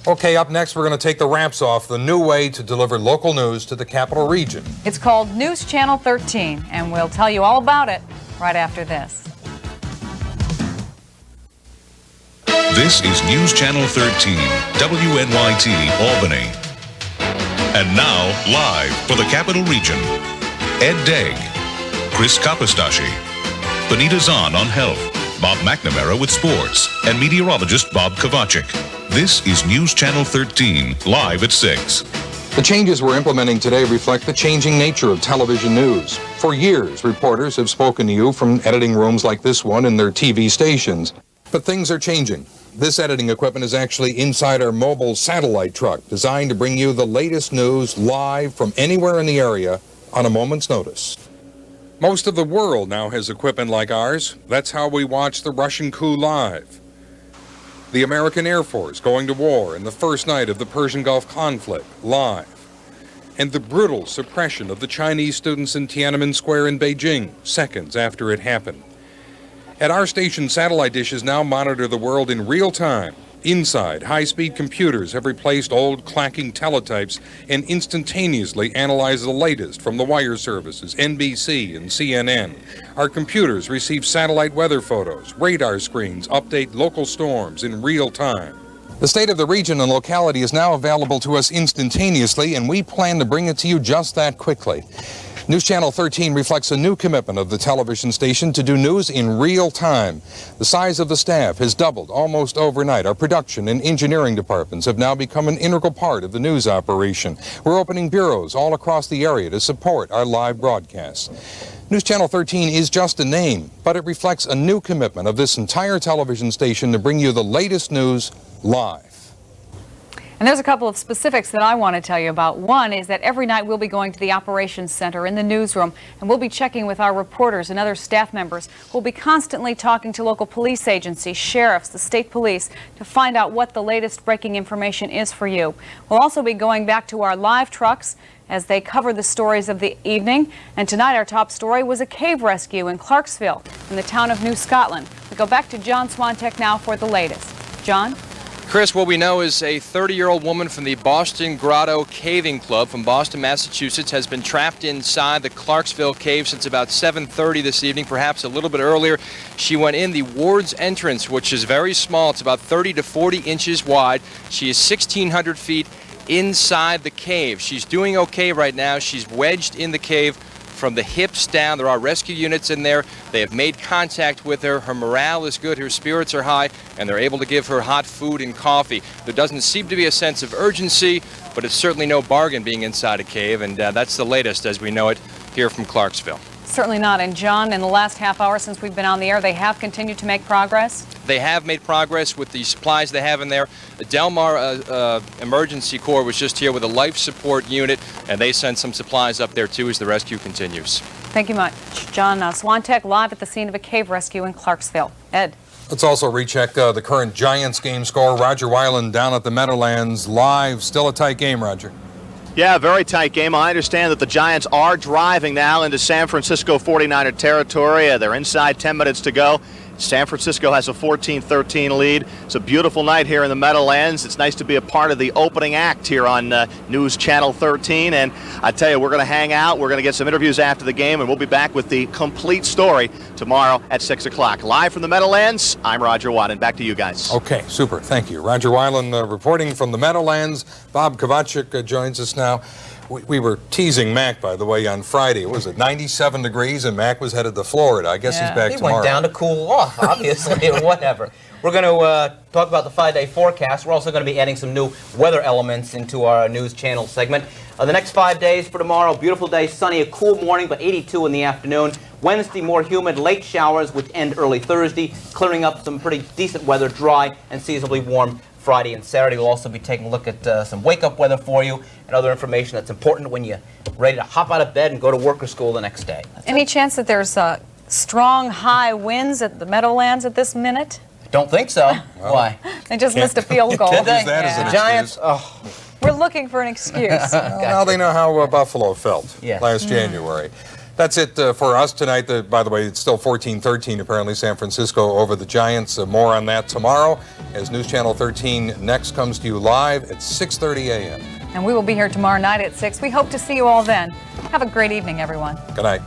Okay, up next, we're going to take the wraps off the new way to deliver local news to the capital region. It's called NewsChannel 13, and we'll tell you all about it right after this. This is NewsChannel 13, WNYT, Albany. And now, live for the capital region, Ed Dague, Chris Kapostasy, Benita Zahn on health, Bob McNamara with sports, and meteorologist Bob Kovacic. This is NewsChannel 13, live at 6. The changes we're implementing today reflect the changing nature of television news. For years, reporters have spoken to you from editing rooms like this one in their TV stations. But things are changing. This editing equipment is actually inside our mobile satellite truck, designed to bring you the latest news live from anywhere in the area on a moment's notice. Most of the world now has equipment like ours. That's how we watch the Russian coup live. The American Air Force going to war in the first night of the Persian Gulf conflict live. And the brutal suppression of the Chinese students in Tiananmen Square in Beijing seconds after it happened. At our station, satellite dishes now monitor the world in real time. Inside, high-speed computers have replaced old clacking teletypes and instantaneously analyze the latest from the wire services, NBC and CNN. Our computers receive satellite weather photos. Radar screens update local storms in real time. The state of the region and locality is now available to us instantaneously, and we plan to bring it to you just that quickly. NewsChannel 13 reflects a new commitment of the television station to do news in real time. The size of the staff has doubled almost overnight. Our production and engineering departments have now become an integral part of the news operation. We're opening bureaus all across the area to support our live broadcasts. NewsChannel 13 is just a name, but it reflects a new commitment of this entire television station to bring you the latest news live. And there's a couple of specifics that I want to tell you about. One is that every night we'll be going to the operations center in the newsroom, and we'll be checking with our reporters and other staff members. We'll be constantly talking to local police agencies, sheriffs, the state police, to find out what the latest breaking information is for you. We'll also be going back to our live trucks as they cover the stories of the evening. And tonight our top story was a cave rescue in Clarksville in the town of New Scotland. We go back to John Swantek now for the latest. John? Chris, what we know is a 30-year-old woman from the Boston Grotto Caving Club from Boston, Massachusetts, has been trapped inside the Clarksville cave since about 7:30 this evening, perhaps a little bit earlier. She went in the ward's entrance, which is very small. It's about 30 to 40 inches wide. She is 1,600 feet inside the cave. She's doing okay right now. She's wedged in the cave from the hips down. There are rescue units in there. They have made contact with her. Her morale is good. Her spirits are high, and they're able to give her hot food and coffee. There doesn't seem to be a sense of urgency, but it's certainly no bargain being inside a cave, and that's the latest as we know it here from Clarksville. Certainly not. And John, in the last half hour since we've been on the air, they have continued to make progress? They have made progress with the supplies they have in there. The Delmar Emergency Corps was just here with a life support unit, and they sent some supplies up there too as the rescue continues. Thank you much. John Swantek live at the scene of a cave rescue in Clarksville. Ed. Let's also recheck the current Giants game score. Roger Weiland down at the Meadowlands live. Still a tight game, Roger. Yeah, very tight game. I understand that the Giants are driving now into San Francisco 49er territory. They're inside 10 minutes to go. San Francisco has a 14-13 lead. It's a beautiful night here in the Meadowlands. It's nice to be a part of the opening act here on News Channel 13. And I tell you, we're going to hang out. We're going to get some interviews after the game, and we'll be back with the complete story tomorrow at 6 o'clock. Live from the Meadowlands, I'm Roger Wyland. Back to you guys. Okay, super. Thank you. Roger Weiland reporting from the Meadowlands. Bob Kovacic joins us now. We were teasing Mac, by the way, on Friday. Was it 97 degrees, and Mac was headed to Florida? I guess he's back tomorrow. He went down to cool off, obviously, or whatever. We're going to talk about the 5-day forecast. We're also going to be adding some new weather elements into our News Channel segment. The next 5 days for tomorrow, beautiful day, sunny, a cool morning, but 82 in the afternoon. Wednesday, more humid, late showers, which end early Thursday, clearing up some pretty decent weather, dry and seasonably warm Friday and Saturday. We'll also be taking a look at some wake-up weather for you and other information that's important when you're ready to hop out of bed and go to work or school the next day. Any chance that there's strong high winds at the Meadowlands at this minute? Don't think so. Well, why? They just missed a field goal. Can't use that as an Giants. excuse. We're looking for an excuse. Well, now they know how Buffalo felt last January. That's it for us tonight. By the way, it's still 14-13 apparently, San Francisco over the Giants. More on that tomorrow as News Channel 13 next comes to you live at 6:30 a.m. And we will be here tomorrow night at 6. We hope to see you all then. Have a great evening, everyone. Good night.